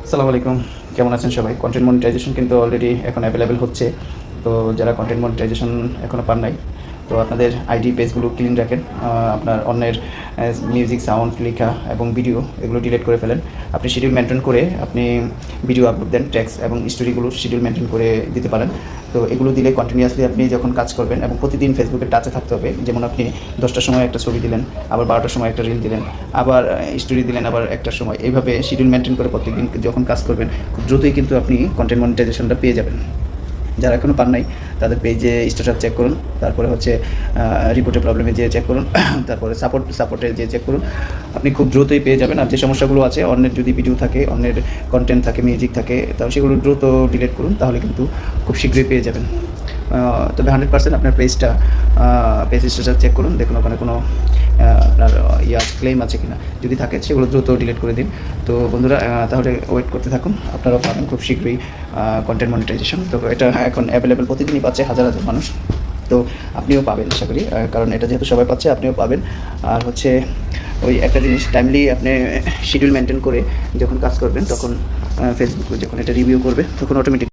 আসসালামু আলাইকুম, কেমন আছেন সবাই? কন্টেন্ট মনিটাইজেশন কিন্তু অলরেডি এখন অ্যাভেলেবেল হচ্ছে। তো যারা কন্টেন্ট মনিটাইজেশন এখনও পান নাই, তো আপনাদের আইডি পেজগুলো ক্লিন রাখেন। আপনার অন্যের মিউজিক, সাউন্ড, লেখা এবং ভিডিও এগুলো ডিলিট করে ফেলেন। আপনি শিডিউল মেনটেন করে আপনি ভিডিও আপলোড দেন, ট্যাক্স এবং স্টোরিগুলো শিডিউল মেনটেন করে দিতে পারেন। তো এগুলো দিলে কন্টিনিউয়াসলি আপনি যখন কাজ করবেন এবং প্রতিদিন ফেসবুকের টাচে থাকতে হবে। যেমন আপনি 10টার সময় একটা ছবি দিলেন, আবার 12টার সময় একটা রিল দিলেন, আবার স্টোরি দিলেন, আবার 1টার সময়। এইভাবে শিডিউল মেনটেন করে প্রত্যেকদিন যখন কাজ করবেন, খুব দ্রুতই কিন্তু আপনি কন্টেন্ট মনিটাইজেশনটা পেয়ে যাবেন। যারা এখনও পান নাই তাদের পেজে স্ট্যাটাস চেক করুন, তারপরে হচ্ছে রিপোর্টের প্রবলেমে যেয়ে চেক করুন, তারপরে সাপোর্টে যেয়ে চেক করুন। আপনি খুব দ্রুতই পেয়ে যাবেন। আর যে সমস্যাগুলো আছে, অন্যের যদি ভিডিও থাকে, অন্যের কন্টেন্ট থাকে, মিউজিক থাকে, তাহলে সেগুলো দ্রুত ডিলিট করুন, তাহলে কিন্তু খুব শীঘ্রই পেয়ে যাবেন। তবে 100% আপনার পেজ স্ট্যাটাস চেক করুন, দেখুন ওখানে কোনো আপনার ক্লেম আছে কিনা। যদি থাকে সেগুলো দ্রুত ডিলিট করে দিন। তো বন্ধুরা, তাহলে ওয়েট করতে থাকুন, আপনারাও পাবেন খুব শীঘ্রই কন্টেন্ট মনিটাইজেশন। তো এটা এখন অ্যাভেলেবেল, প্রতিদিনই পাচ্ছে হাজার হাজার মানুষ। তো আপনিও পাবেন আশা করি, কারণ এটা যেহেতু সবাই পাচ্ছে, আপনিও পাবেন। আর হচ্ছে ওই একটা জিনিস, টাইমলি আপনি শিডিউল মেনটেন করে যখন কাজ করবেন, তখন ফেসবুক যখন এটা রিভিউ করবে, তখন অটোমেটিক